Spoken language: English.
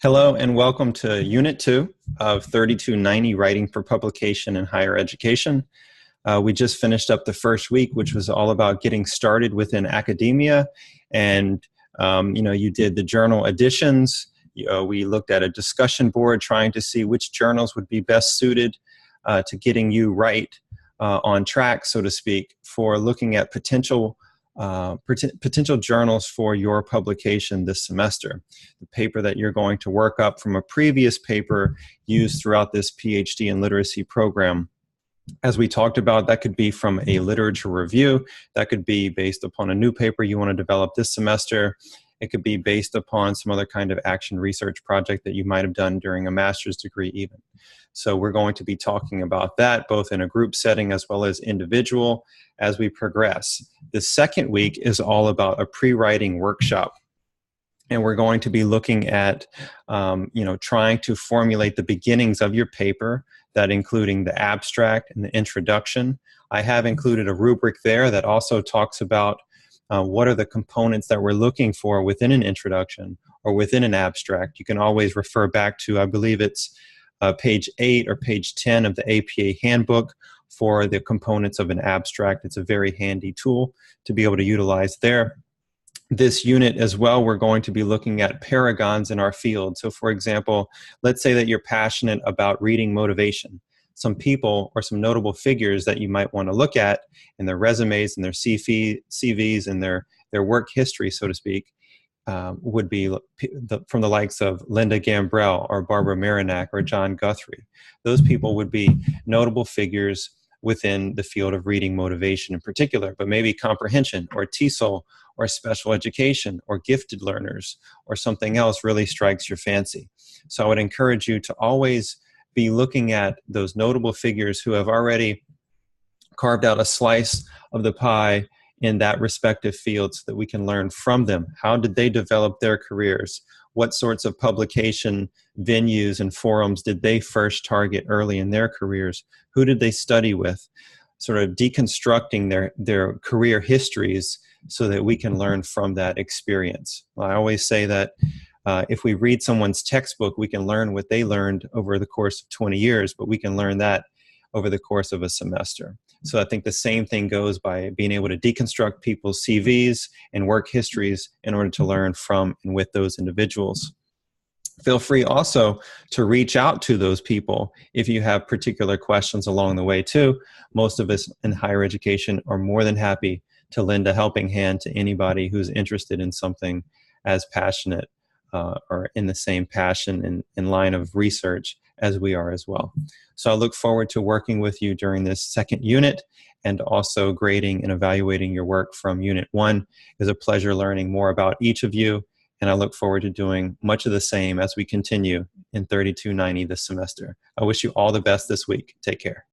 Hello and welcome to Unit 2 of 3290, Writing for Publication in Higher Education. We just finished up the first week, which was all about getting started within academia. And, you did the journal editions. We looked at a discussion board trying to see which journals would be best suited to getting you right on track, so to speak, for looking at potential journals for your publication this semester. The paper that you're going to work up from a previous paper used throughout this PhD in literacy program. As we talked about, that could be from a literature review. That could be based upon a new paper you want to develop this semester. It could be based upon some other kind of action research project that you might have done during a master's degree even. So we're going to be talking about that both in a group setting as well as individual as we progress. The second week is all about a pre-writing workshop. And we're going to be looking at, trying to formulate the beginnings of your paper, that including the abstract and the introduction. I have included a rubric there that also talks about what are the components that we're looking for within an introduction or within an abstract. You can always refer back to, I believe it's page 8 or page 10 of the APA handbook for the components of an abstract. It's a very handy tool to be able to utilize there. This unit as well, we're going to be looking at paragons in our field. So for example, let's say that you're passionate about reading motivation. Some people or some notable figures that you might want to look at in their resumes and their CVs and their work history, so to speak, would be from the likes of Linda Gambrell or Barbara Marinac or John Guthrie. Those people would be notable figures within the field of reading motivation in particular, but maybe comprehension or TESOL or special education or gifted learners or something else really strikes your fancy. So I would encourage you to always be looking at those notable figures who have already carved out a slice of the pie in that respective field so that we can learn from them. How did they develop their careers? What sorts of publication venues and forums did they first target early in their careers? Who did they study with? Sort of deconstructing their career histories so that we can learn from that experience. I always say that if we read someone's textbook, we can learn what they learned over the course of 20 years, but we can learn that over the course of a semester. So I think the same thing goes by being able to deconstruct people's CVs and work histories in order to learn from and with those individuals. Feel free also to reach out to those people if you have particular questions along the way too. Most of us in higher education are more than happy to lend a helping hand to anybody who's interested in something as passionate or in the same passion and line of research as we are as well. So I look forward to working with you during this second unit and also grading and evaluating your work from Unit 1. It was a pleasure learning more about each of you, and I look forward to doing much of the same as we continue in 3290 this semester. I wish you all the best this week. Take care.